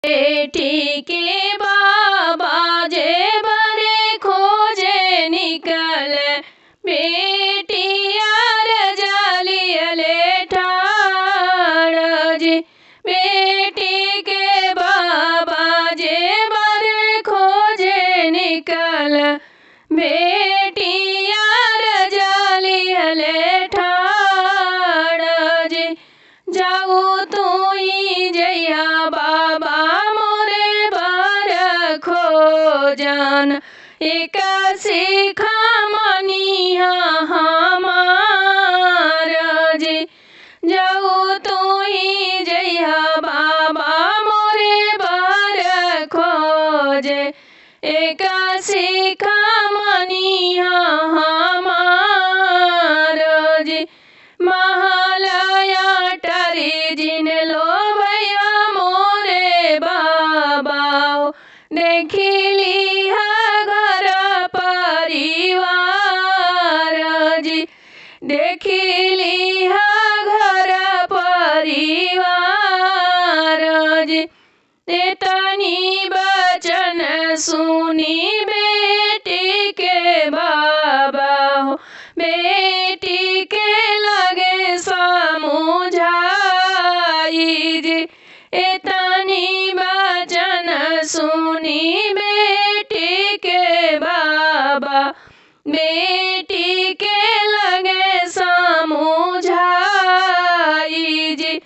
बेटी के बाबा जे बरे खोजे निकल बेटी यार जालियले ठाड़ जी। बेटी के बाबा जे बरे खोजे निकल बेटी यार जालियले ठाड़ जी। जाऊ तू ही जया बाबा मोरे बार खोजन एक सीखा मनिया हमार जी। जाऊ तू ही जया बाबा मोरे बार खोजे एक सीखा मनिया हमार जी। महालया टरी जिन लो भैया मोरे बाबा देखिली घर परिवार जी। देखिली घर परिवार जी। तनी बचन सुनी बेटी के बाबा हो बेटी के लगे समझाई जी। तनी बचन सुनी बेटी के बाबा बेटी के लगे समझाई जी।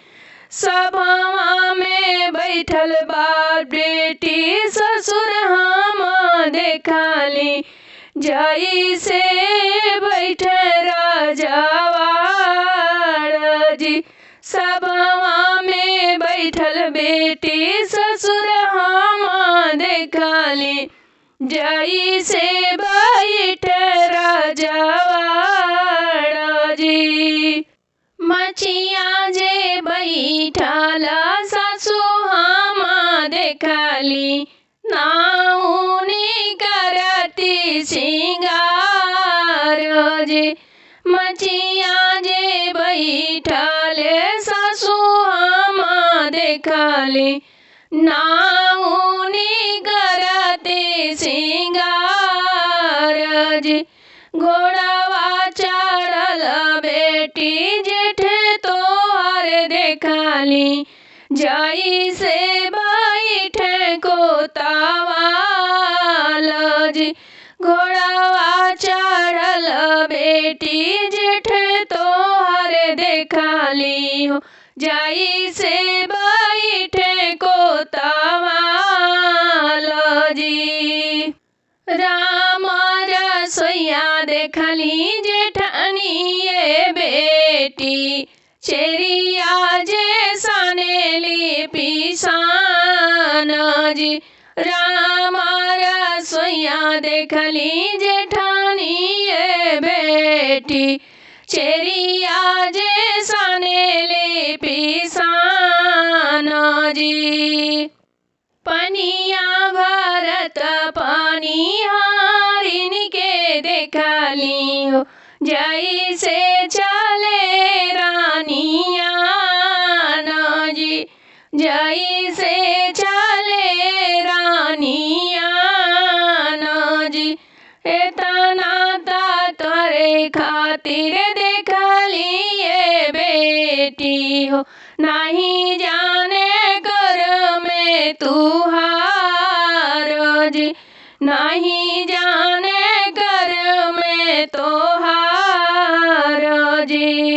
सभा में बैठल बा बेटी ससुर हम देखली जई से बैठ राजवाड़ जी। सभा में बैठल बेटी ससुर हम देखली जई से बैठ राजवाड़ जी। मचिया जे बैठल सासु हम देखली नाउनी करती सिंगार जी। मचिया जे बैठल सासु हम देखली नाउनी करती सिंगार जी। घोड़वा चढ़ल बेटी जेठ तोहर देखली जई से बैठ को तावाल जी। घोड़वा चढ़ल बेटी जेठ तोहर देखली हो जई से बैठ को तावाल जी। राम रसोइया देखली जेठनिए बेटी चेरिया जे सनेली पिसान जी। राम रसोइया देखली जेठनिए बेटी चेरिया जे सनेली पिसान जी। पनिया भरत पानी हारिन के देखली हो जई से चले रानिया जी। जई से चले रानिया जी। एतना तोरे खातिर देखली ये बेटी हो नहीं जाने कर में तुहार जी। नहीं जाने कर में तोहार जी।